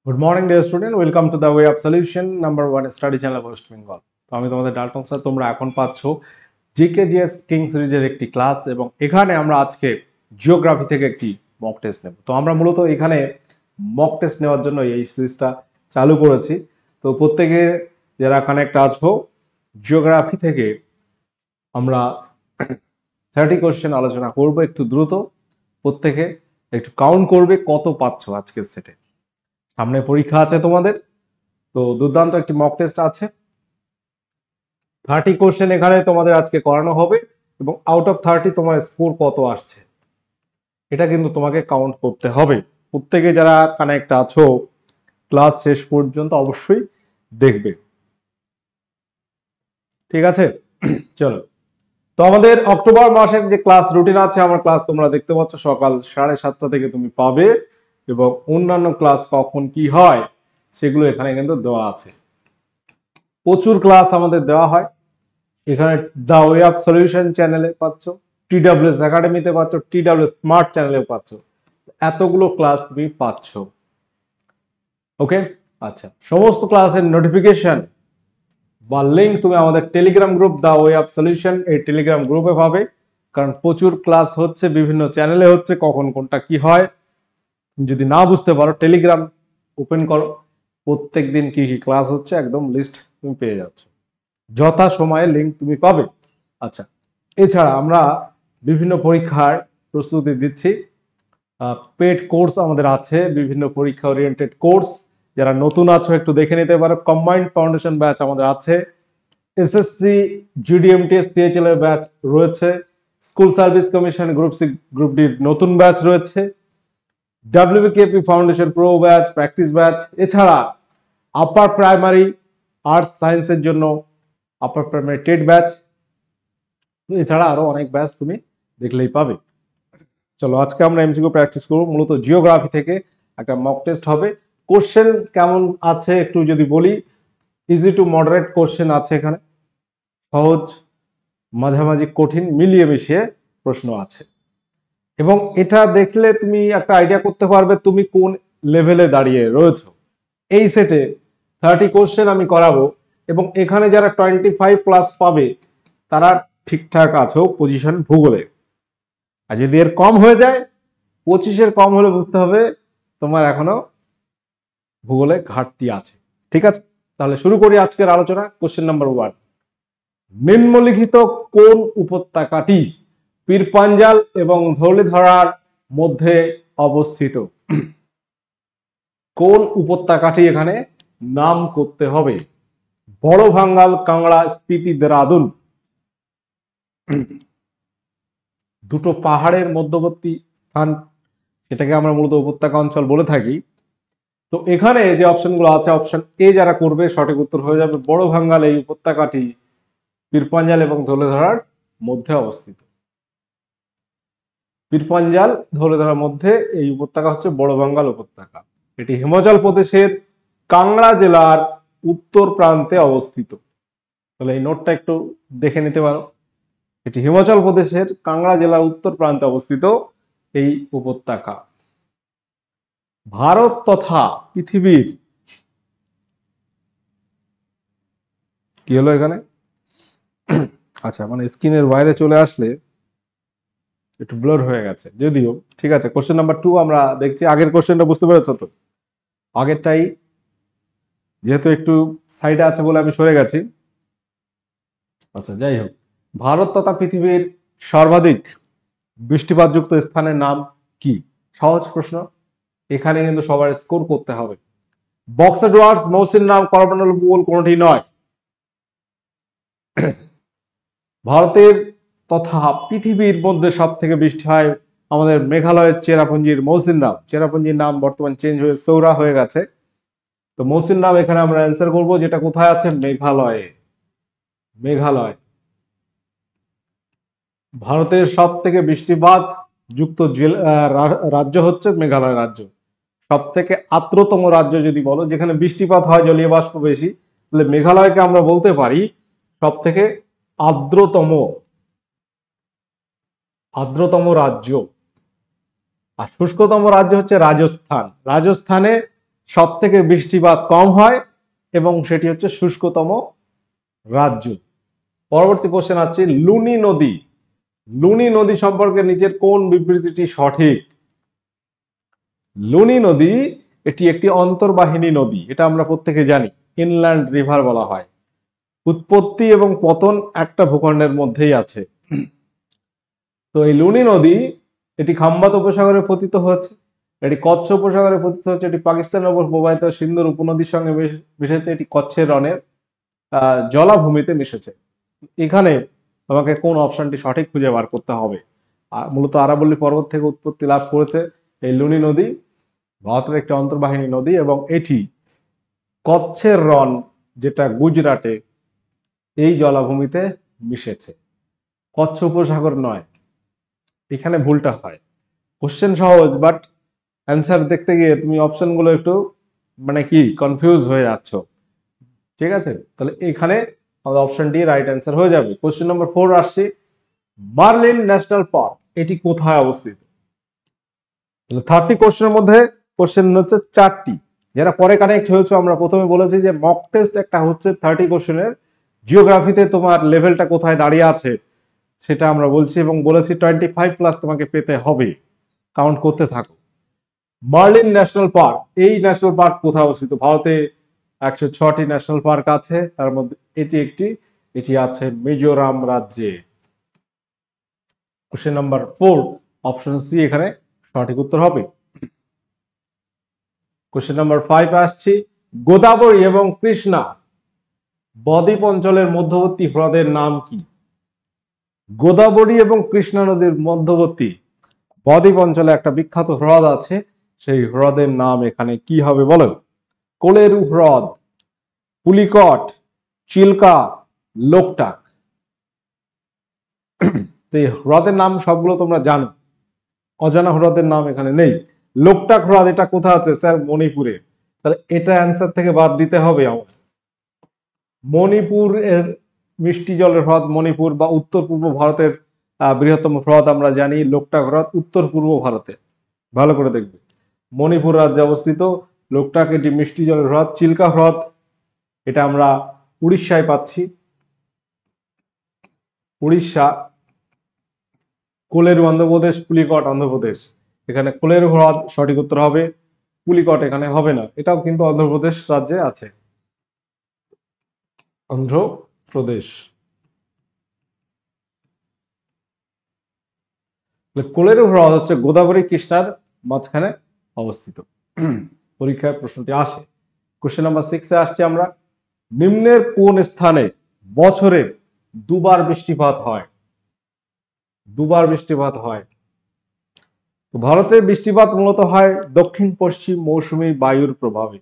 Good morning dear student, welcome to the way of solution number 1 study channel West Bengal. তো আমি তোমাদের Dalton sir. তোমরা এখন পাচ্ছ জিকে জিএস কিং সিরিজের একটি ক্লাস, এবং এখানে আমরা আজকে জিওগ্রাফি থেকে একটি মক টেস্ট নেব। তো আমরা মূলত এখানে মক টেস্ট নেওয়ার জন্য এই সিরিজটা চালু করেছি। তো প্রত্যেকে যারা কানেক্ট আছো, জিওগ্রাফি থেকে আমরা 30 কোশ্চেন আলোচনা করব। একটু দ্রুত প্রত্যেকে একটু কাউন্ট করবে কত পাচ্ছ আজকের সেটে। সামনে পরীক্ষা আছে তোমাদের, তো দুর্দান্ত একটি মক টেস্ট আছে। 30 কোশ্চেন এখানে তোমাদের আজকে করানো হবে, এবং আউট অফ 30 তোমার স্কোর কত আসছে এটা কিন্তু তোমাকে কাউন্ট করতে হবে। প্রত্যেকে যারা কানেক্ট আছো ক্লাস শেষ পর্যন্ত অবশ্যই দেখবে, ঠিক আছে? চলো, তো আমাদের অক্টোবর মাসের যে ক্লাস রুটিন আছে, আমার ক্লাস তোমরা দেখতে পাচ্ছ সকাল 7:30 থেকে তুমি পাবে, এবং অন্যান্য ক্লাস কখন কি হয় সেগুলো এখানে কিন্তু দেওয়া আছে। প্রচুর ক্লাস আমাদের দেওয়া হয় এখানে। দা ওয়ে অফ সলিউশন চ্যানেলে পাচ্ছ, টিডব্লিউএস একাডেমিতে পাচ্ছ, টিডব্লিউএস স্মার্ট চ্যানেলেও পাচ্ছ। এতগুলো ক্লাস তুমি পাচ্ছ। ওকে, আচ্ছা, সমস্ত ক্লাসের নোটিফিকেশন বা লিঙ্ক তুমি আমাদের Telegram group the way of solution এই টেলিগ্রাম গ্রুপে পাবে। কারণ প্রচুর ক্লাস হচ্ছে, বিভিন্ন চ্যানেলে হচ্ছে, কখন কোনটা কি হয় যদি না বুঝতে পারো টেলিগ্রাম ওপেন করো, প্রত্যেক দিন কি কি ক্লাস হচ্ছে একদম লিস্ট তুমি পেয়ে যাচ্ছ, যথা সময়ে লিঙ্ক তুমি পাবে। আচ্ছা, এছাড়া আমরা বিভিন্ন পরীক্ষার প্রস্তুতি দিচ্ছি। পেড কোর্স আমাদের আছে, বিভিন্ন পরীক্ষা ওরিয়েন্টেড কোর্স। যারা নতুন আছো একটু দেখে নিতে পারো। কম্বাইন্ড ফাউন্ডেশন ব্যাচ আমাদের আছে, এসএসসি জিডিএমটিএস সিএইচএল এর ব্যাচ রয়েছে, school service commission group C group D নতুন ব্যাচ রয়েছে, WBKP foundation pro batch, practice batch. এছাড়া আপার প্রাইমারি আর্টস সায়েন্সের জন্য আপার প্রাইমারি টেট ব্যাচ। এছাড়া আরো অনেক ব্যাচ তুমি দেখলেই পাবে। চলো, আজকে আমরা এমসিকিউ প্র্যাকটিস করব। মূলত জিওগ্রাফি থেকে একটা মক টেস্ট হবে। কোশ্চেন কেমন আছে একটু যদি বলি, ইজি টু মডারেট কোশ্চেন আছে এখানে, সহজ, মাঝামাঝি, কঠিন, মিলিয়ে মিশিয়ে প্রশ্ন আছে। এবং এটা দেখলে তুমি একটা আইডিয়া করতে পারবে তুমি কোন লেভেলে দাঁড়িয়ে রয়েছো। এই সেটে 30 কোশ্চেন আমি করাবো, এবং এখানে যারা 25+ পাবে তারা ঠিকঠাক আছো পজিশন ভূগোলে। আর যদি এর কম হয়ে যায়, 25-এর কম হলে বুঝতে হবে তোমার এখনো ভূগোলে ঘাটতি আছে। ঠিক আছে, তাহলে শুরু করি আজকের আলোচনা। কোশ্চেন নাম্বার 1, নিম্নলিখিত কোন উপত্যকাটি পীরপাঞ্জাল এবং ধৌলিধরার মধ্যে অবস্থিত? কোন উপত্যকাটি এখানে নাম করতে হবে? বড় ভাঙ্গাল, কাংড়া, স্পিতি, দেরাদুন। দুটো পাহাড়ের মধ্যবর্তী স্থান, সেটাকে আমরা মূলত উপত্যকা অঞ্চল বলে থাকি। তো এখানে যে অপশনগুলো আছে, অপশন এ যারা করবে সঠিক উত্তর হয়ে যাবে। বড় ভাঙ্গাল এই উপত্যকাটি পীরপাঞ্জাল এবং ধৌলেধরার মধ্যে অবস্থিত। পীরপাঞ্জাল ধৌলেধরার মধ্যে এই উপত্যকা হচ্ছে বড় ভাঙ্গাল উপত্যকা। এটি হিমাচল প্রদেশের কাংড়া জেলার উত্তর প্রান্তে অবস্থিত। তাহলে এই নোটটা একটু দেখে নিতে পারো। এটি হিমাচল প্রদেশের কাংড়া জেলার উত্তর প্রান্তে অবস্থিত এই উপত্যকা। ভারত তথা পৃথিবীর, কি হলো এখানে? আচ্ছা, মানে স্ক্রিনের বাইরে চলে আসলে একটু ব্লার হয়ে গেছে যদিও, ঠিক আছে। কোশ্চেন নাম্বার 2 আমরা দেখছি। আগের কোশ্চেনটা বুঝতে পেরেছো তো? আগেরটাই যেহেতু একটু সাইডে আছে বলে আমি সরে গেছি। আচ্ছা, যাই হোক, ভারত তথা পৃথিবীর সর্বাধিক বৃষ্টিপাতযুক্ত স্থানের নাম কি? সহজ প্রশ্ন, এখানে কিন্তু সবার স্কোর করতে হবে। বক্স এডওয়ার্ডস, মৌসিনরাম, করমন্ডল ভূগোল কোনটি নয়। ভারতের তথা পৃথিবীর মধ্যে সব থেকে বৃষ্টি হয় আমাদের মেঘালয়ের চেরাপুঞ্জির মৌসিনরাম। চেরাপুঞ্জির নাম বর্তমান চেঞ্জ হয়ে সৌরা হয়ে গেছে। তো মৌসিনরাম এখানে আমরা অ্যান্সার করব, যেটা কোথায় আছে? মেঘালয়ে। মেঘালয় ভারতের সব থেকে বৃষ্টিপাত যুক্ত রাজ্য হচ্ছে মেঘালয় রাজ্য। সব থেকে আর্দ্রতম রাজ্য যদি বলো, যেখানে বৃষ্টিপাত হয়, জলীয় বাষ্প বেশি, তাহলে মেঘালয়কে আমরা বলতে পারি সব থেকে আর্দ্রতম রাজ্য। আর শুষ্কতম রাজ্য হচ্ছে রাজস্থান। রাজস্থানে সব থেকে বৃষ্টিপাত কম হয় এবং সেটি হচ্ছে শুষ্কতম রাজ্য। পরবর্তী কোশ্চেন আছে লুনি নদী। লুনি নদী সম্পর্কে নিচের কোন বিবৃতিটি সঠিক? লুনি নদী এটি একটি অন্তর্বাহিনী নদী, এটা আমরা প্রত্যেকে জানি, ইনল্যান্ড রিভার বলা হয়। উৎপত্তি এবং পতন একটা ভূখণ্ডের মধ্যেই আছে। তো এই লুনি নদী এটি খাম্বাত উপসাগরে পতিত হয়েছে, এটি কচ্ছ উপসাগরে পতিত হচ্ছে, এটি পাকিস্তানের উপর প্রবাহিত সিন্ধুর উপনদীর সঙ্গে মিশেছে, এটি কচ্ছের রনের জলাভূমিতে মিশেছে। এখানে তোমাকে কোন অপশনটি সঠিক খুঁজে বার করতে হবে। মূলত আরাবল্লী পর্বত থেকে উৎপত্তি লাভ করেছে এই লুনি নদী, ভারতের একটি অন্তর্বাহিনী নদী এবং এটি কচ্ছের রন যেটা গুজরাটে এই জলাভূমিতে মিশেছে, কচ্ছ উপসাগর নয়। এখানে ভুলটা হয়। কোশ্চেন সহজ, বাট অ্যান্সার দেখতে গিয়ে তুমি অপশনগুলো একটু মানে কি কনফিউজ হয়ে যাচ্ছ। ঠিক আছে, তাহলে এখানে আমাদের অপশন ডি রাইট অ্যান্সার হয়ে যাবে। কোশ্চেন নম্বর 4 আসছি, মার্লিন ন্যাশনাল পার্ক এটি কোথায় অবস্থিত? 30 কোশ্চেনের মধ্যে কোশ্চেন হচ্ছে 4টি, যারা পরে কানেক্ট হয়েছে আমরা প্রথমে বলেছি যে মক টেস্ট একটা হচ্ছে 30 কোশ্চেনের, জিওগ্রাফিতে তোমার লেভেলটা কোথায় দাঁড়িয়ে আছে সেটা আমরা বলছি এবং বলেছি 25 প্লাস তোমাকে পেতে হবে, কাউন্ট করতে থাকো। মার্লিন ন্যাশনাল পার্ক, এই ন্যাশনাল পার্ক কোথায় অবস্থিত? ভারতে 106টি ন্যাশনাল পার্ক আছে, তার মধ্যে এটি একটি, এটি আছে মিজোরাম রাজ্যে। কোশ্চেন নাম্বার 4 অপশন সি এখানে সঠিক উত্তর হবে। কোশ্চেন নাম্বার 5 আসছি, গোদাবরী এবং কৃষ্ণা বদ্বীপ অঞ্চলের মধ্যবর্তী হ্রদের নাম কি? গোদাবরী এবং কৃষ্ণা নদীর মধ্যবর্তী বদ্বীপ অঞ্চলে একটা বিখ্যাত হ্রদ আছে, সেই হ্রদের নাম এখানে কি হবে বলো? কোলেরু হ্রদ, পুলিকট, চিল্কা, লোকটাক। তো এই হ্রদের নাম সবগুলো তোমরা জানো, অজানা হ্রদের নাম এখানে নেই। লোকটাক হ্রদ এটা কোথায় আছে স্যার? মণিপুরে। তাহলে এটা অ্যান্সার থেকে বাদ দিতে হবে আমার। মণিপুর এর মিষ্টি জলের হ্রদ মণিপুর বা উত্তর পূর্ব ভারতের বৃহত্তম হ্রদ আমরা জানি লোকটাক হ্রদ উত্তর পূর্ব ভারতে, ভালো করে দেখবে মণিপুর রাজ্যে অবস্থিত লোকটাক, এটি মিষ্টি জলের হ্রদ। চিল্কা হ্রদ এটা আমরা উড়িষ্যায় পাচ্ছি, উড়িষ্যা। কোলেরু অন্ধ্রপ্রদেশ, পুলিকট অন্ধ্রপ্রদেশ। এখানে কোলেরু হ্রদ সঠিক উত্তর হবে, পুলিকট এখানে হবে না, এটাও কিন্তু অন্ধ্রপ্রদেশ রাজ্যে আছে, অন্ধ্রপ্রদেশ। কোলেরু হ্রদ হচ্ছে গোদাবরী কৃষ্ণার মাঝখানে অবস্থিত। পরীক্ষায় প্রশ্নটি আসে। কোশ্চেন নাম্বার 6 আসছে আমরা, নিম্নের কোন স্থানে বছরে দুবার বৃষ্টিপাত হয়? দুবার বৃষ্টিপাত হয়। ভারতে বৃষ্টিপাত মূলত হয় দক্ষিণ পশ্চিম মৌসুমী বায়ুর প্রভাবে।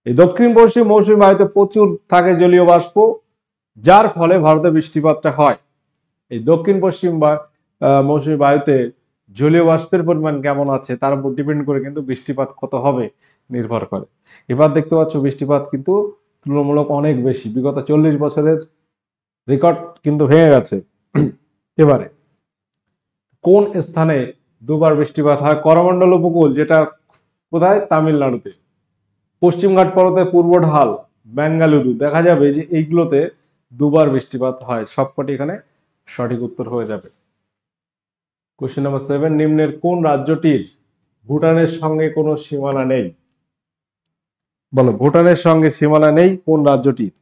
এই দক্ষিণ পশ্চিম মৌসুমী বায়ুতে প্রচুর থাকে জলীয় বাষ্প, যার ফলে ভারতে বৃষ্টিপাতটা হয়। এই দক্ষিণ পশ্চিম মৌসুমী বায়ুতে জলীয় বাষ্পের পরিমাণ কেমন আছে তার উপর ডিপেন্ড করে কিন্তু বৃষ্টিপাত কত হবে নির্ভর করে। এবার দেখতে পাচ্ছ বৃষ্টিপাত কিন্তু তুলনামূলক অনেক বেশি, বিগত 40 বছরের রেকর্ড কিন্তু ভেঙে গেছে। এবারে কোন স্থানে দুবার বৃষ্টিপাত হয়? করমণ্ডল উপকূল, যেটা কোথায়? তামিলনাড়ুতে। পশ্চিমঘাট পর্বতের পূর্ব ঢাল, বেঙ্গালুরু। দেখা যাবে যে এইগুলোতে দুবার বৃষ্টিপাত হয়, সবকটি এখানে সঠিক উত্তর হয়ে যাবে। কোশ্চেন নাম্বার 7, নিম্নের কোন রাজ্যটির ভুটানের সঙ্গে কোনো সীমানা নেই? বলো, ভুটানের সঙ্গে সীমানা নেই কোন রাজ্যটির?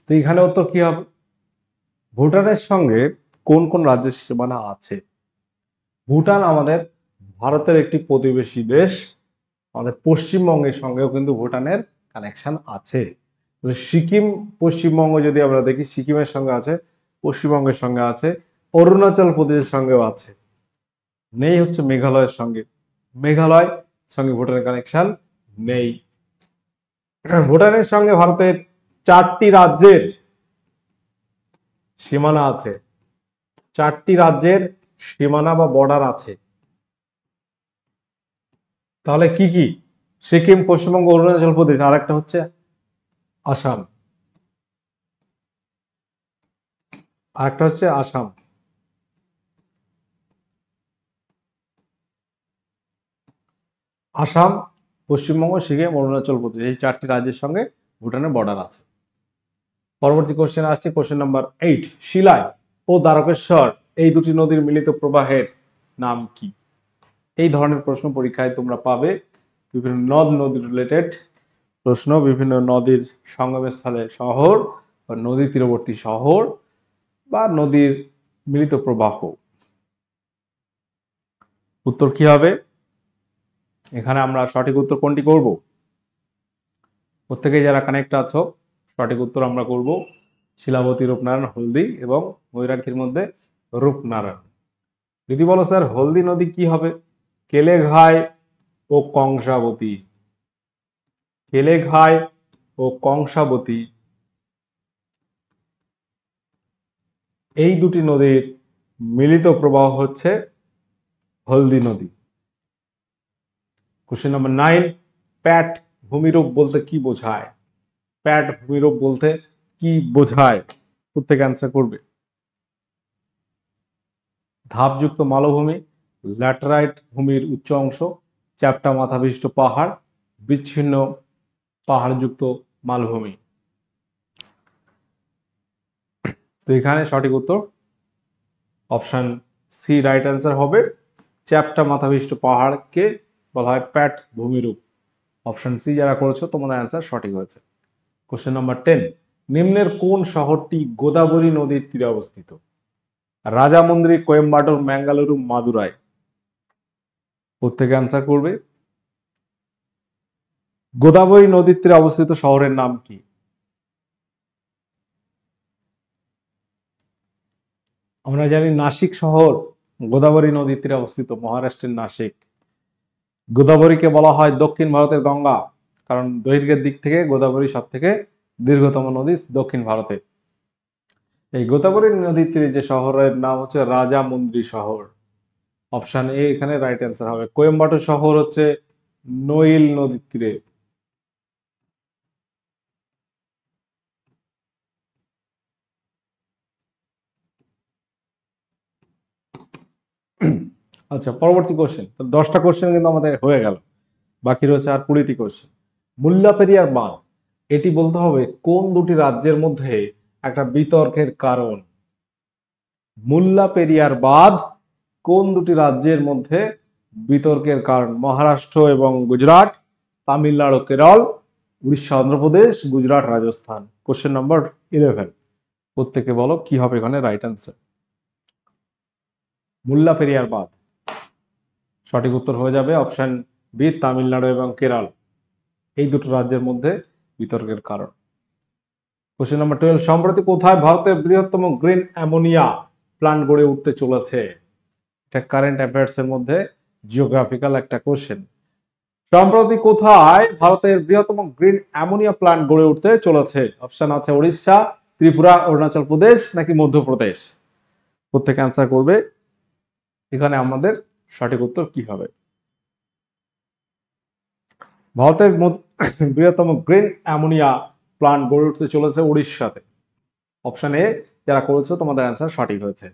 তো এখানে উত্তর কি হবে? ভুটানের সঙ্গে কোন কোন রাজ্যের সীমানা আছে? ভুটান আমাদের ভারতের একটি প্রতিবেশী দেশ, আমাদের পশ্চিমবঙ্গের সঙ্গেও কিন্তু ভুটানের কানেকশন আছে। সিকিম পশ্চিমবঙ্গ যদি আমরা দেখি, সিকিমের সঙ্গে আছে, পশ্চিমবঙ্গের সঙ্গে আছে, অরুণাচল প্রদেশের সঙ্গেও আছে, নেই হচ্ছে মেঘালয়ের সঙ্গে। মেঘালয় সঙ্গে ভুটানের কানেকশন নেই। ভুটানের সঙ্গে ভারতের 4টি রাজ্যের সীমানা আছে, 4টি রাজ্যের সীমানা বা বর্ডার আছে। তাহলে কি কি? সিকিম, পশ্চিমবঙ্গ, অরুণাচল প্রদেশ, আর একটা হচ্ছে আসাম, আর একটা হচ্ছে আসাম। আসাম, পশ্চিমবঙ্গ, সিকিম, অরুণাচল প্রদেশ, এই 4টি রাজ্যের সঙ্গে ভুটানের বর্ডার আছে। পরবর্তী কোশ্চেন আসছে, কোশ্চেন নাম্বার 8। শিলাই ও দ্বারকেশ্বর এই দুটি নদীর মিলিত প্রবাহের নাম কি? এই ধরনের প্রশ্ন পরীক্ষায় তোমরা পাবে। বিভিন্ন নদ নদী রিলেটেড প্রশ্ন, বিভিন্ন নদীর সঙ্গমস্থলে শহর বা নদী তীরবর্তী শহর বা নদীর মিলিত প্রবাহ। উত্তর কি হবে? এখানে আমরা সঠিক উত্তর কোনটি করব? প্রত্যেকেই যারা কানেক্ট আছো, সঠিক উত্তর আমরা করব শিলাবতী, রূপনারায়ণ, হলদি এবং ময়ূরাক্ষীর মধ্যে রূপনারায়ণ। যদি বলো স্যার হলদি নদী কি হবে? কেলেঘাই ও কংসাবতী, কেলেঘাই ও কংসাবতী এই দুটি নদীর মিলিত প্রবাহ হচ্ছে হলদি নদী। Question number 9। প্যাট ভূমিরূপ বলতে কি বোঝায়? প্যাট ভূমিরূপ বলতে কি বোঝায়? প্রত্যেকে অ্যান্সার করবে। ধাপযুক্ত মালভূমি, ল্যাটেরাইট ভূমির উচ্চ অংশ, চ্যাপ্টা মাথা বিশিষ্ট পাহাড়, বিচ্ছিন্ন পাহাড়যুক্ত মালভূমি। তো এখানে সঠিক উত্তর অপশন সি রাইট অ্যান্সার হবে। চ্যাপ্টা মাথা বিশিষ্ট পাহাড়কে বলা হয় প্যাট ভূমিরূপ। অপশন সি যারা করেছো তোমাদের অ্যান্সার সঠিক হয়েছে। Question number 10। নিম্নের কোন শহরটি গোদাবরী নদীর তীরে অবস্থিত? রাজামন্দ্রি, কোয়েম্বাটোর, ম্যাঙ্গালুরু, মাদুরাই। প্রত্যেকে অ্যান্সার করবে। গোদাবরী নদীর তীরে অবস্থিত শহরের নাম কি? আমরা জানি নাসিক শহর গোদাবরী নদীর তীরে অবস্থিত, মহারাষ্ট্রের নাসিক। গোদাবরীকে বলা হয় দক্ষিণ ভারতের গঙ্গা, কারণ দৈর্ঘ্যের দিক থেকে গোদাবরী সব থেকে দীর্ঘতম নদী দক্ষিণ ভারতে। এই গোদাবরী নদীর তীরে যে শহরের নাম হচ্ছে রাজামন্দ্রি শহর। অপশন এ এখানে রাইট অ্যান্সার হবে। কোয়েম্বাটোর শহর হচ্ছে নইল নদীর তীরে। আচ্ছা, পরবর্তী কোশ্চেন। 10টা কোশ্চেন কিন্তু আমাদের হয়ে গেল, বাকি রয়েছে আর 20টি কোশ্চেন। মুল্লা পেরিয়ার বাঁধ, এটি বলতে হবে কোন দুটি রাজ্যের মধ্যে একটা বিতর্কের কারণ? মুল্লা পেরিয়ার বাঁধ কোন দুটি রাজ্যের মধ্যে বিতর্কের কারণ? মহারাষ্ট্র এবং গুজরাট, তামিলনাড়ু, কেরল, উড়িষ্যা, অন্ধ্রপ্রদেশ, গুজরাট, রাজস্থান। Question number 11। প্রত্যেকে বলো কি হবে এখানে রাইট অ্যান্সার। মুল্লা পেরিয়ার বাঁধ সঠিক উত্তর হয়ে যাবে অপশন বি, তামিলনাড়ু এবং কেরল এই দুটো রাজ্যের মধ্যে বিতর্কের কারণ। Question number 12। সম্প্রতি কোথায় ভারতের বৃহত্তম গ্রিন অ্যামোনিয়া প্ল্যান্ট গড়ে উঠতে চলেছে? এটা কারেন্ট অ্যাফেয়ার্স এর মধ্যে জিওগ্রাফিক্যাল একটা কোশ্চেন। সম্প্রতি কোথায় ভারতের বৃহত্তম গ্রিন অ্যামোনিয়া প্ল্যান্ট গড়ে উঠতে চলেছে? অপশন আছে উড়িষ্যা, ত্রিপুরা, অরুণাচল প্রদেশ নাকি মধ্যপ্রদেশ। প্রত্যেকে অ্যান্সার করবে। এখানে আমাদের সঠিক উত্তর কি হবে? ভারতের বৃহত্তম গ্রিন অ্যামোনিয়া প্ল্যান্ট গড়ে উঠতে চলেছে উড়িষ্যাতে। অপশন এ যারা করেছে তোমাদের অ্যান্সার সঠিক হয়েছে।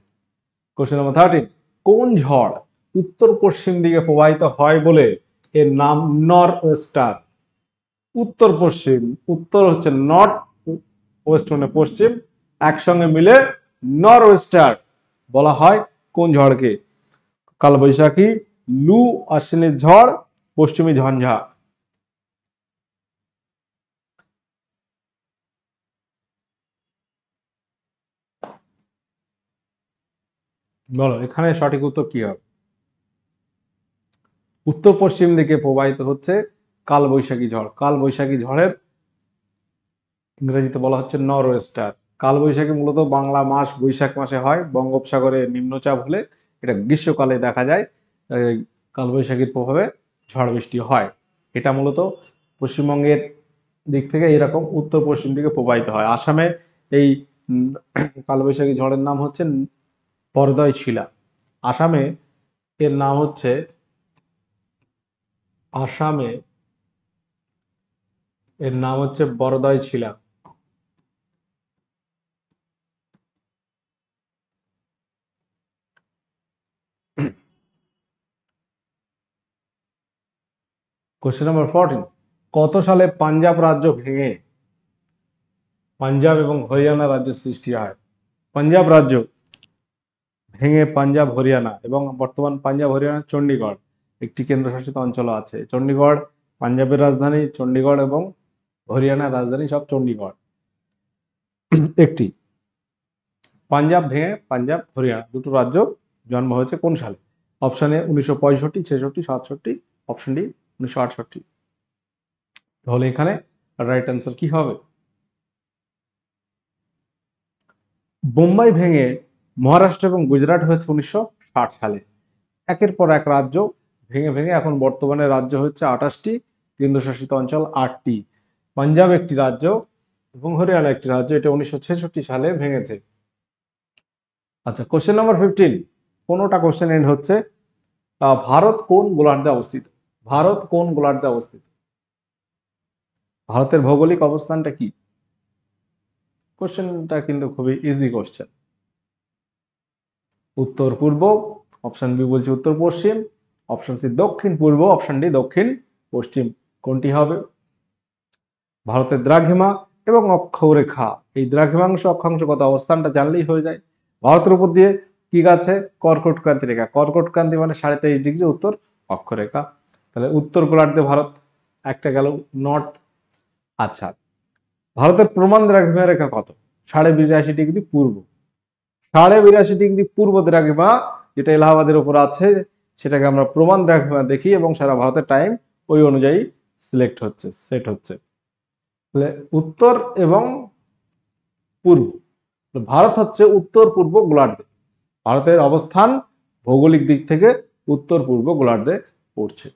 Question number 13। কোন ঝড় উত্তর পশ্চিম দিকে প্রবাহিত হয় বলে এর নাম নর্থ ওয়েস্টার? উত্তর পশ্চিম, উত্তর হচ্ছে নর্থ, ওয়েস্ট মানে পশ্চিম, একসঙ্গে মিলে নর্থ ওয়েস্টার বলা হয় কোন ঝড়কে? কালবৈশাখী, লু, আশ্বিনের ঝড়, পশ্চিমী ঝঞ্ঝা। বলো এখানে সঠিক উত্তর কি হবে? উত্তর পশ্চিম দিকে প্রবাহিত হচ্ছে কালবৈশাখী ঝড়। কালবৈশাখী ঝড়ের ইংরেজিতে বলা হচ্ছে নর ওয়েস্টার। কালবৈশাখী মূলত বাংলা মাস বৈশাখ মাসে হয়, বঙ্গোপসাগরে নিম্নচাপ হলে এটা গ্রীষ্মকালে দেখা যায়। কালবৈশাখীর প্রভাবে ঝড় বৃষ্টি হয়। এটা মূলত পশ্চিমবঙ্গের দিক থেকে এরকম উত্তর পশ্চিম দিকে প্রবাহিত হয়। আসামে এই কালবৈশাখী ঝড়ের নাম হচ্ছে বরদয় ছিলা। আসামে এর নাম হচ্ছে আসামে এর নাম হচ্ছে বরদয় ছিলা। কোশ্চেন নাম্বার 14, কত সালে পাঞ্জাব রাজ্য ভেঙে পাঞ্জাব এবং হরিয়ানা রাজ্যের সৃষ্টি হয়? পাঞ্জাব রাজ্য ভেঙে পাঞ্জাব হরিয়ানা, এবং বর্তমান পাঞ্জাব হরিয়ানা চণ্ডীগড় একটি কেন্দ্রশাসিত অঞ্চল আছে। চণ্ডীগড় পাঞ্জাবের রাজধানী, চণ্ডীগড় এবং হরিয়ানার রাজধানী সব চণ্ডীগড় একটি। পাঞ্জাব ভেঙে পাঞ্জাব হরিয়ানা দুটো রাজ্য জন্ম হয়েছে কোন সালে? Option A 1965, 66, 67, option D 1968। তাহলে এখানে রাইট অ্যান্সার কি হবে? বোম্বাই ভেঙে মহারাষ্ট্র এবং গুজরাট হয়েছে 1960 সালে। একের পর এক রাজ্য ভেঙে ভেঙে এখন বর্তমানে রাজ্য হচ্ছে 28টি, কেন্দ্রশাসিত অঞ্চল 8টি। পাঞ্জাব একটি রাজ্য এবং হরিয়ানা একটি রাজ্য, এটা 1966 সালে ভেঙেছে। আচ্ছা, কোশ্চেন নাম্বার 15, কোনোটা কোশ্চেন এন্ড হচ্ছে ভারত কোন গোলার্ধে অবস্থিত? ভারত কোন গোলার্ধে অবস্থিত? ভারতের ভৌগোলিক অবস্থানটা কি? কোশ্চেনটা কিন্তু খুবই ইজি কোশ্চেন। উত্তর পূর্ব, অপশন বি বলছে উত্তর পশ্চিম, অপশন সি দক্ষিণ পূর্ব, অপশন ডি দক্ষিণ পশ্চিম। কোনটি হবে? ভারতের দ্রাঘিমা এবং অক্ষরেখা, এই দ্রাঘিমাংশ অক্ষাংশগত অবস্থানটা জানলেই হয়ে যায়। ভারতের উপর দিয়ে কি গেছে? কর্কট ক্রান্তি রেখা। কর্কট ক্রান্তি মানে 23.5 ডিগ্রি উত্তর অক্ষরেখা। তাহলে উত্তর গোলার্ধে ভারত একটা গেল, নর্থ। আচ্ছা, ভারতের প্রমাণ দ্রাঘিমা রেখা কত? 82.5 ডিগ্রি পূর্ব। 82.5 ডিগ্রি পূর্ব দ্রাঘিমা যেটা এলাহাবাদের উপর আছে, সেটাকে আমরা প্রমাণ দ্রাঘিমা দেখি এবং সারা ভারতের টাইম ওই অনুযায়ী সিলেক্ট হচ্ছে, সেট হচ্ছে। তাহলে উত্তর এবং পূর্ব, ভারত হচ্ছে উত্তর পূর্ব গোলার্ধে। ভারতের অবস্থান ভৌগোলিক দিক থেকে উত্তর পূর্ব গোলার্ধে পড়ছে।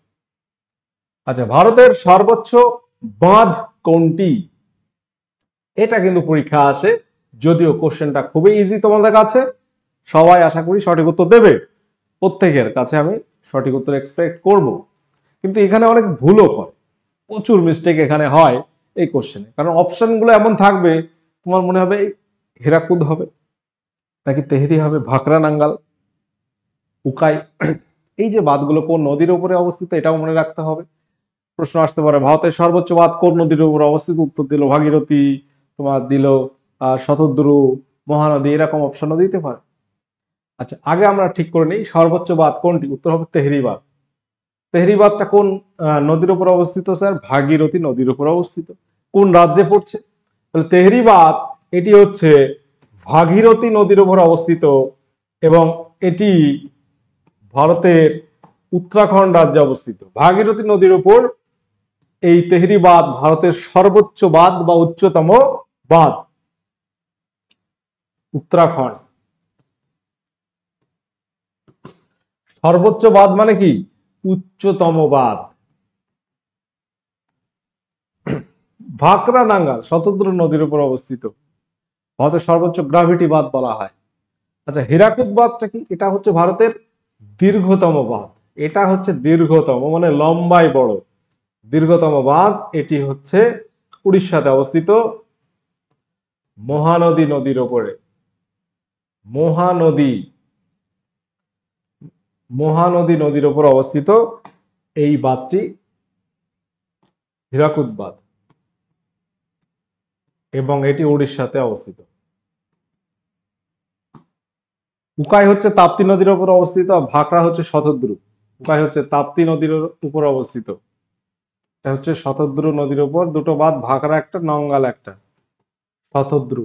আচ্ছা, ভারতের সর্বোচ্চ বাঁধ কোনটি? এটা কিন্তু পরীক্ষা আসে, যদিও কোশ্চেনটা খুবই ইজি তোমাদের কাছে, সবাই আশা করি সঠিক উত্তর দেবে। প্রত্যেকের কাছে আমি সঠিক উত্তর এক্সপেক্ট করব, কিন্তু এখানে অনেক ভুলও হয়, প্রচুর মিস্টেক এখানে হয় এই কোশ্চেনে। কারণ অপশনগুলো এমন থাকবে তোমার মনে হবে হীরাকুদ হবে, নাকি তেহরি হবে, ভাকরা নাঙ্গাল, উকাই। এই যে বাঁধগুলো কোন নদীর উপরে অবস্থিত এটাও মনে রাখতে হবে। প্রশ্ন আসতে পারে ভারতের সর্বোচ্চ বাঁধ কোন নদীর উপরে অবস্থিত? উত্তর দিল ভাগীরথী, তোমার দিল শতদ্রু, মহানদী, এরকম অপশনও দিতে পারে। আচ্ছা, আগে আমরা ঠিক করে নিই সর্বোচ্চ বাঁধ কোনটি। উত্তর হবে তেহরি বাঁধ। তেহরি বাঁধটা কোন নদীর উপর অবস্থিত স্যার? ভাগীরথী নদীর উপর অবস্থিত। কোন রাজ্যে পড়ছে? তাহলে তেহরি বাঁধ এটি হচ্ছে ভাগীরথী নদীর উপর অবস্থিত এবং এটি ভারতের উত্তরাখণ্ড রাজ্যে অবস্থিত। ভাগীরথী নদীর উপর এই তেহরি বাঁধ ভারতের সর্বোচ্চ বাঁধ বা উচ্চতম বাঁধ। উত্তরাখণ্ড সর্বোচ্চ বাঁধ মানে কি? উচ্চতম বাঁধ। ভাকরা নাঙ্গাল শতদ্রু নদীর উপর অবস্থিত, ভারতের সর্বোচ্চ গ্রাভিটি বাঁধ বলা হয়। আচ্ছা, হীরাকুদ বাঁধটা কি? এটা হচ্ছে ভারতের দীর্ঘতম বাঁধ। এটা হচ্ছে দীর্ঘতম মানে লম্বায় বড় দীর্ঘতম বাঁধ। এটি হচ্ছে উড়িষ্যাতে অবস্থিত, মহানদী নদীর উপরে। মহানদী মহানদী নদীর উপর অবস্থিত এই বাঁধটি হীরাকুদ বাঁধ এবং এটি উড়িষ্যাতে অবস্থিত। উকাই হচ্ছে তাপ্তি নদীর উপর অবস্থিত, ভাকরা হচ্ছে শতদ্রু। উকাই হচ্ছে তাপ্তি নদীর উপর অবস্থিত, এটা হচ্ছে শতদ্রু নদীর উপর দুটো বাঁধ, ভাকরা একটা, নঙ্গাল একটা, শতদ্রু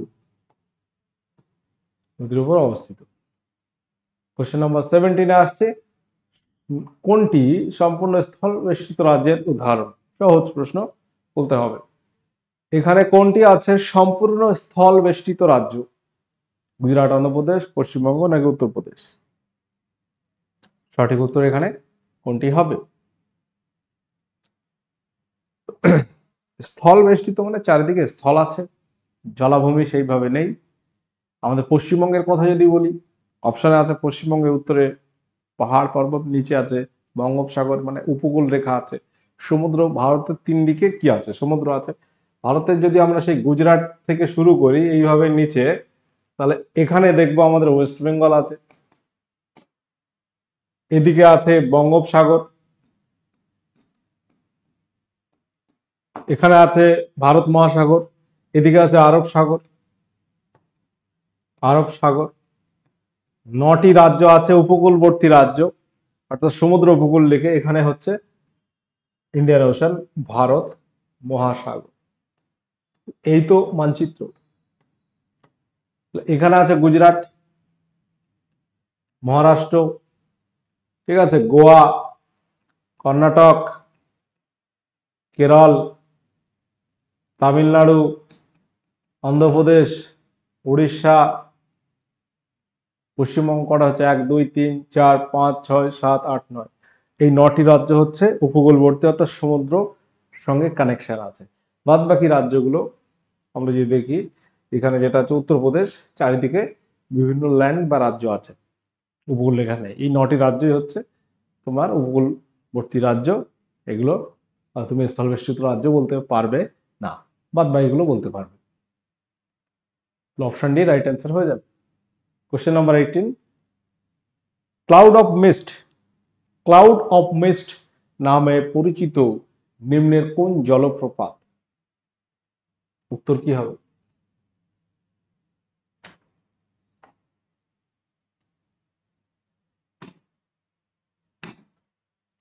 নদীর উপর অবস্থিত। কোশ্চেন নাম্বার 17 আসছে, কোনটি সম্পূর্ণ স্থল বেষ্টিত রাজ্যের উদাহরণ? সহজ প্রশ্ন বলতে হবে। এখানে কোনটি আছে সম্পূর্ণ স্থল বেষ্টিত রাজ্য? গুজরাট, অন্ধ্রপ্রদেশ, পশ্চিমবঙ্গ নাকি উত্তরপ্রদেশ? সঠিক উত্তর এখানে কোনটি হবে? স্থল বেষ্টিত মানে চারিদিকে স্থল আছে, জলাভূমি সেইভাবে নেই। আমাদের পশ্চিমবঙ্গের কথা যদি বলি, অপশনে আছে পশ্চিমবঙ্গের উত্তরে পাহাড় পর্বত, নিচে আছে বঙ্গোপসাগর মানে উপকূল রেখা আছে, সমুদ্র। ভারতের তিন দিকে কি আছে? সমুদ্র আছে। ভারতের যদি আমরা সেই গুজরাট থেকে শুরু করি এইভাবে নিচে, তাহলে এখানে দেখবো আমাদের ওয়েস্ট বেঙ্গল আছে, এদিকে আছে বঙ্গোপসাগর, এখানে আছে ভারত মহাসাগর, এদিকে আছে আরব সাগর। আরব সাগর, 9টি রাজ্য আছে উপকূলবর্তী রাজ্য, অর্থাৎ সমুদ্র উপকূল রেখে। এখানে হচ্ছে ইন্ডিয়ান ওশান, ভারত মহাসাগর। এই তো মানচিত্র। এখানে আছে গুজরাট, মহারাষ্ট্র, ঠিক আছে, গোয়া, কর্ণাটক, কেরল, তামিলনাড়ু, অন্ধ্রপ্রদেশ, উড়িষ্যা। পশ্চিমবঙ্গ কটা হচ্ছে? 1 2 3 4 5 6 7 8 9। এই 9টি রাজ্য হচ্ছে উপকূলবর্তী, অর্থাৎ সমুদ্র সঙ্গে কানেকশন আছে। বাদ বাকি রাজ্যগুলো আমরা যদি দেখি, এখানে যেটা আছে উত্তরপ্রদেশ, চারিদিকে বিভিন্ন ল্যান্ড বা রাজ্য আছে, উপকূল রেখা নেই। এই 9টি রাজ্যই হচ্ছে তোমার উপকূলবর্তী রাজ্য। এগুলো তুমি স্থলবেষ্টিত রাজ্য বলতে পারবে না, বাদ বাকিগুলো বলতে পারবে। অপশন ডি রাইট অ্যান্সার হয়ে যাবে। Question number 18, cloud of mist, cloud of mist নামে পরিচিত নিম্নের কোন জলপ্রপাত? উত্তর কি হবে?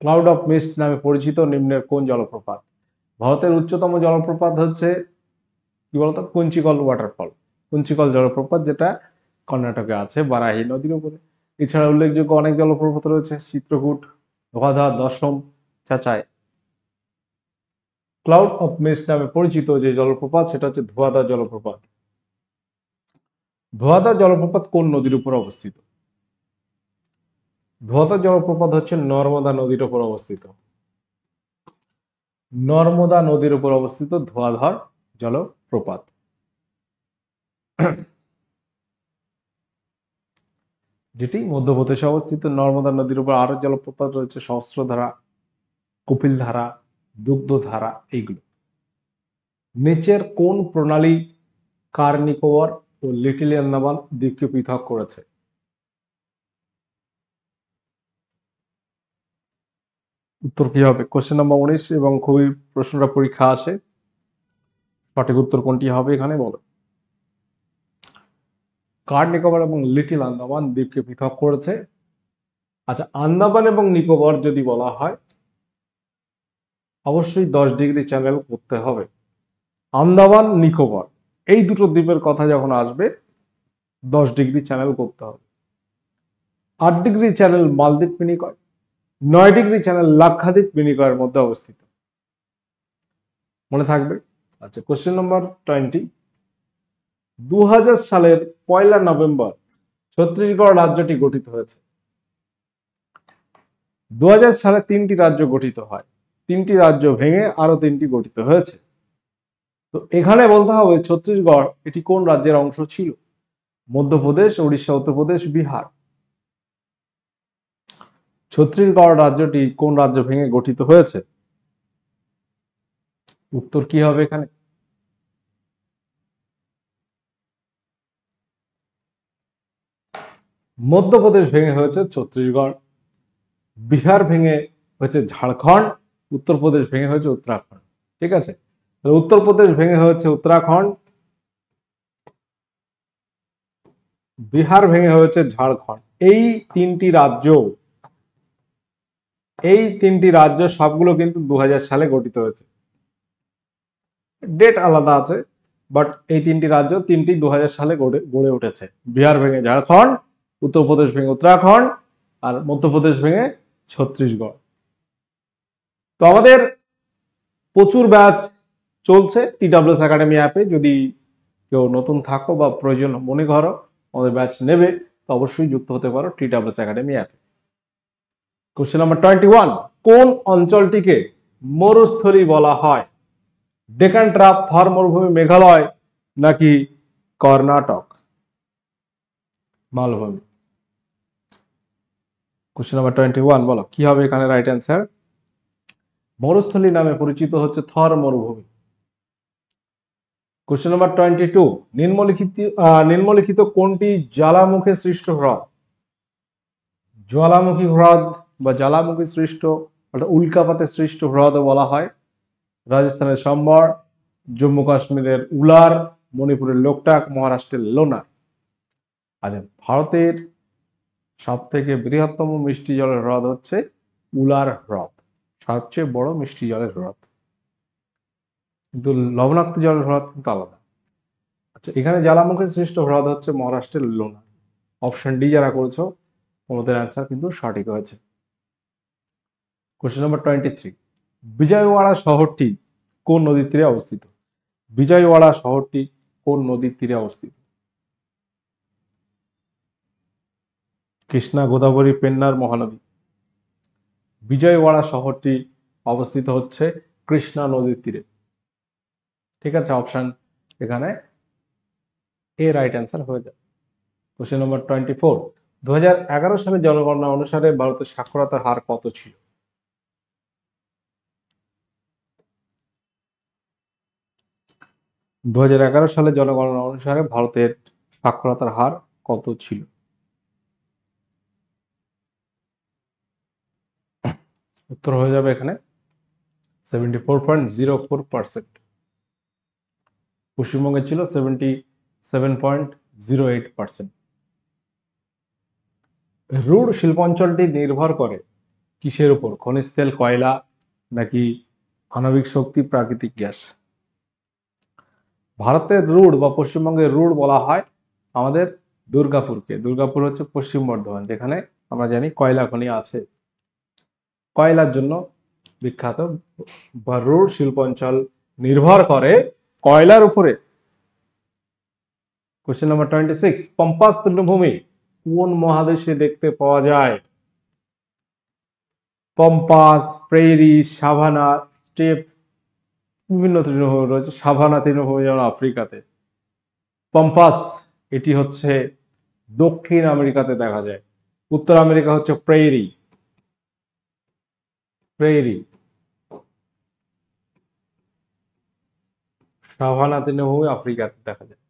ক্লাউড অফ মিস্ট নামে পরিচিত নিম্নের কোন জলপ্রপাত? ভারতের উচ্চতম জলপ্রপাত হচ্ছে কি বলতো? কুঞ্চিকল ওয়াটারফল, কুঞ্চিকল জলপ্রপাত, যেটা কর্ণাটকে আছে বারাহি নদীর উপরে। এছাড়া উল্লেখযোগ্য অনেক জলপ্রপাত রয়েছে, চিত্রকূট, ধোয়াধা, দশম, চাচাই। ক্লাউড অফ মিস্ট নামে পরিচিত যে জলপ্রপাত সেটা হচ্ছে ধোয়াধা জলপ্রপাত। ধোয়াধা জলপ্রপাত কোন নদীর উপর অবস্থিত? ধোয়াধা জলপ্রপাত হচ্ছে নর্মদা নদীর উপর অবস্থিত। নর্মদা নদীর উপর অবস্থিত ধোয়াধা জলপ্রপাত। যেটি মধ্যপ্রদেশে অবস্থিত। নর্মদা নদীর উপর আরো জলপ্রপাত রয়েছে, সহস্রধারা, কপিলধারা, দুগ্ধধারা, এইগুলো। নিচের কোন প্রণালী কার নিকোবর ও লিটল আন্দামান দ্বীপকে পৃথক করেছে? উত্তর কি হবে? কোশ্চেন নাম্বার 19 এবং খুবই প্রশ্নটা পরীক্ষা আসে। সঠিক উত্তর কোনটি হবে এখানে বলো। কার নিকোবর এবং লিটল আন্দামান দ্বীপকে পৃথক করেছে? আচ্ছা, আন্দামান এবং নিকোবর যদি বলা হয়, অবশ্যই 10 ডিগ্রি চ্যানেল করতে হবে। আন্দামান নিকোবর এই দুটো দ্বীপের কথা যখন আসবে 10 ডিগ্রি চ্যানেল করতে হবে। 8 ডিগ্রি চ্যানেল মালদ্বীপ মিনিকয়, 9 ডিগ্রি চ্যানেল লাক্ষাদ্বীপ মিনিকয়ের মধ্যে অবস্থিত। মনে থাকবে। আচ্ছা, কোশ্চেন নাম্বার 20, 2000 সালের 1 নভেম্বর ছত্তিশগড় রাজ্যটি গঠিত হয়েছে। 2000 সালে 3টি রাজ্য গঠিত হয়, 3টি রাজ্য ভেঙে আরো 3টি গঠিত হয়েছে। তো এখানে বলতে হবে ছত্তিশগড় এটি কোন রাজ্যের অংশ ছিল? মধ্যপ্রদেশ, উড়িষ্যা, উত্তরপ্রদেশ, বিহার। ছত্তিশগড় রাজ্যটি কোন রাজ্য ভেঙে গঠিত হয়েছে? উত্তর কি হবে এখানে? মধ্যপ্রদেশ ভেঙে হয়েছে ছত্তিশগড়, বিহার ভেঙে হয়েছে ঝাড়খণ্ড, উত্তরপ্রদেশ ভেঙে হয়েছে উত্তরাখণ্ড। ঠিক আছে, উত্তরপ্রদেশ ভেঙে হয়েছে উত্তরাখণ্ড, বিহার ভেঙে হয়েছে ঝাড়খণ্ড। এই তিনটি রাজ্য সবগুলো কিন্তু 2000 সালে গঠিত হয়েছে। ডেট আলাদা আছে, বাট এই তিনটি রাজ্য 2000 সালে গড়ে উঠেছে। বিহার ভেঙে ঝাড়খণ্ড, উত্তরপ্রদেশ ভেঙে উত্তরাখণ্ড, আর মধ্যপ্রদেশ ভেঙে ছত্তিশগড়। তো আমাদের প্রচুর ব্যাচ চলছে TWS একাডেমি অ্যাপে। যদি কেউ নতুন থাকো বা প্রয়োজন মনে করো আমাদের ব্যাচ নেবে, তো অবশ্যই যুক্ত হতে পারো TWS একাডেমি অ্যাপে। কোশ্চেন নাম্বার 21, কোন অঞ্চলটিকে মরুস্থলী বলা হয়? ডেকান ট্রাপ, থর মরুভূমি, মেঘালয় নাকি কর্ণাটক? মালভূমি। কোশ্চেন নাম্বার 21, বলো কি হবে এখানে রাইট অ্যান্সার? মরুস্থলী নামে পরিচিত হচ্ছে থর মরুভূমি। কোশ্চেন নাম্বার 22, নিম্নলিখিত কোনটি জ্বালামুখে সৃষ্ট হ্রদ? জ্বালামুখী হ্রদ বা জ্বালামুখী সৃষ্ট অর্থাৎ উল্কাপাতে সৃষ্ট হ্রদ বলা হয়। রাজস্থানের সম্বর, জম্মু কাশ্মীরের উলার, মণিপুরের লোকটাক, মহারাষ্ট্রের লোনার। আচ্ছা, ভারতের সব থেকে বৃহত্তম মিষ্টি জলের হ্রদ হচ্ছে উলার হ্রদ, সবচেয়ে বড় মিষ্টি জলের হ্রদ। কিন্তু লবণাক্ত জলের হ্রদ কিন্তু আলাদা। আচ্ছা, এখানে জ্বালামুখী সৃষ্ট হ্রদ হচ্ছে মহারাষ্ট্রের লোনার। অপশন ডি যারা করেছো তোমাদের অ্যান্সার কিন্তু সঠিক হয়েছে। কোশ্চেন নাম্বার 23, বিজয়ওয়াড়া শহরটি কোন নদীর তীরে অবস্থিত? বিজয়ওয়াড়া শহরটি কোন নদীর তীরে অবস্থিত? কৃষ্ণা, গোদাবরী, পেন্নার, মহানদী। বিজয়ওয়াড়া শহরটি অবস্থিত হচ্ছে কৃষ্ণা নদীর তীরে। ঠিক আছে, অপশন এখানে এ রাইট অ্যান্সার হয়ে যায়। কোশ্চেন নম্বর 24, 2011 সালে জনগণনা অনুসারে ভারতের সাক্ষরতার হার কত ছিল? দু সালে জনগণনা অনুসারে ভারতের সাক্ষরতার হার কত ছিল? উত্তর হয়ে যাবে এখানে 74.04%। পশ্চিমবঙ্গে ছিল 77.08%। রুড় শিল্পাঞ্চলটি নির্ভর করে কিসের উপর? খনিজ তেল, কয়লা নাকি আণবিক শক্তি, প্রাকৃতিক গ্যাস? ভারতের রুড় বা পশ্চিমবঙ্গের রুড় বলা হয় আমাদের দুর্গাপুরকে। দুর্গাপুর হচ্ছে পশ্চিম বর্ধমান, যেখানে আমরা জানি কয়লা খনি আছে, কয়লার জন্য বিখ্যাত। বা রুড় শিল্পাঞ্চল নির্ভর করে কয়লার উপরে। কোশ্চেন নাম্বার 26, পম্পাস তৃণভূমি কোন মহাদেশে দেখতে পাওয়া যায়? পম্পাস, প্রেরি, সাভানা, স্টেপ, বিভিন্ন তৃণভূমি রয়েছে। সাভানা তৃণভূমি যেমন আফ্রিকাতে, পম্পাস এটি হচ্ছে দক্ষিণ আমেরিকাতে দেখা যায়। উত্তর আমেরিকা হচ্ছে প্রেরি। প্রেরি। সাভানা তৃণভূমি আফ্রিকাতে দেখা যায়।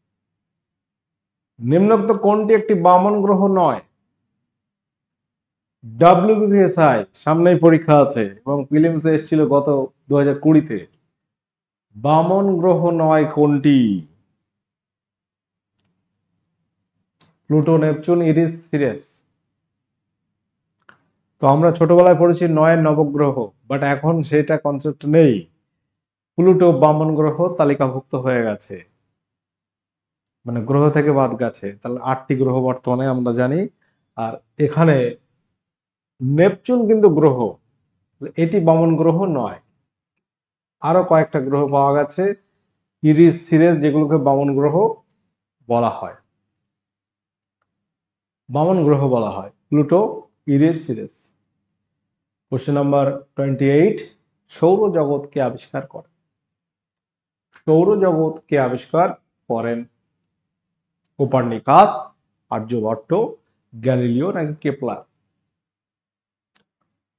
নিম্নোক্ত কোনটি একটি বামন গ্রহ নয়? WBSI সামনেই পরীক্ষা আছে এবং প্রিলিমসে এসেছিল গত 2020-তে। বামন গ্রহ নয় কোনটি? Pluto, Neptune, Aries, serious. তো আমরা ছোটবেলায় পড়েছি 9 নবগ্রহ, বাট এখন সেটা কনসেপ্ট নেই। প্লুটো বামন গ্রহ তালিকাভুক্ত হয়ে গেছে, মানে গ্রহ থেকে বাদ গেছে। তাহলে 8টি গ্রহ বর্তমানে আমরা জানি। আর এখানে নেপচুন কিন্তু গ্রহ, এটি বামন গ্রহ নয়। আরো কয়েকটা গ্রহ পাওয়া গেছে ইরিস, সিরিয়াস, যেগুলোকে বামন গ্রহ বলা হয়। বামন গ্রহ বলা হয় Pluto, Aries, serious. Question number 28, সৌরজগৎ কে আবিষ্কার করেন? সৌরজগৎ কে আবিষ্কার করেন? কোপার্নিকাস, আর্যভট্ট, গ্যালিলিও নাকি কেপলার?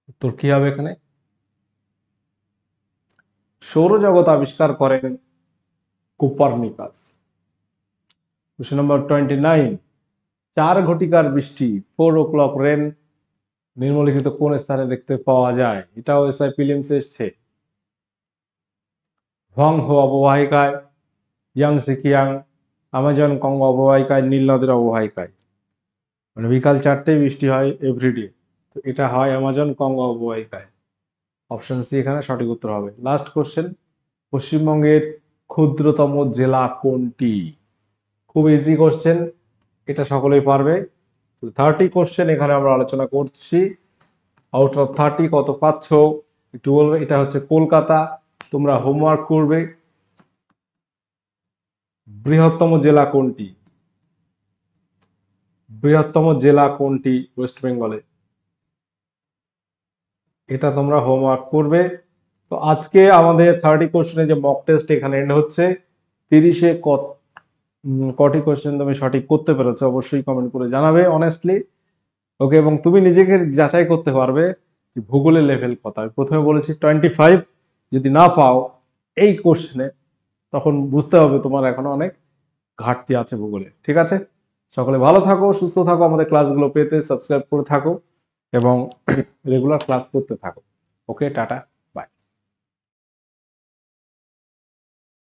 উত্তর কি হবে এখানে? সৌরজগৎ আবিষ্কার করেন কোপার্নিকাস। কোশ্চেন নাম্বার 29, 4 ঘটিকার বৃষ্টি, 4 o'clock রেন নিম্নলিখিত কোন স্থানে দেখতে পাওয়া যায়? এটাও এসআই প্রিলিমসে এসেছে। Hwang Ho অববাহিকায়, Yangtze Khiang, Amazon Congo অববাহিকায়, নীল নদের অববাহিকায়। মানে বিকাল 4টেই বৃষ্টি হয় এভরিডে। তো এটা হয় অ্যামাজন কঙ্গো অববাহিকায়। অপশন সি এখানে সঠিক উত্তর হবে। লাস্ট কোশ্চেন, পশ্চিমবঙ্গের ক্ষুদ্রতম জেলা কোনটি? খুব ইজি কোশ্চেন, এটা সকলেই পারবে। 30 কোশ্চেন এখানে আমরা আলোচনা করছি। আউট অফ 30 কত পাচ্ছ একটু বলবে। এটা হচ্ছে কলকাতা। তোমরা হোমওয়ার্ক করবে। বৃহত্তম জেলা কোনটি? বৃহত্তম জেলা কোনটি ওয়েস্ট বেঙ্গলে? এটা তোমরা হোমওয়ার্ক করবে। তো আজকে আমাদের 30 কোশ্চেনে যে মক টেস্ট এখানে এন্ড হচ্ছে। 30-এ কটি কোশ্চেন তুমি সঠিক করতে পেরেছো অবশ্যই কমেন্ট করে জানাবে অনেস্টলি। ওকে, এবং তুমি নিজেকে যাচাই করতে পারবে যে ভূগোলের লেভেল কত। আমি প্রথমে বলেছি 25, যদি না পাও এই কোশ্চেনে তখন বুঝতে হবে তোমার এখনো অনেক ঘাটতি আছে ভূগোলে। ঠিক আছে, সকলে ভালো থাকো, সুস্থ থাকো, আমাদের ক্লাসগুলো পেতে সাবস্ক্রাইব করে থাকো এবং রেগুলার ক্লাস করতে থাকো। ওকে, টাটা।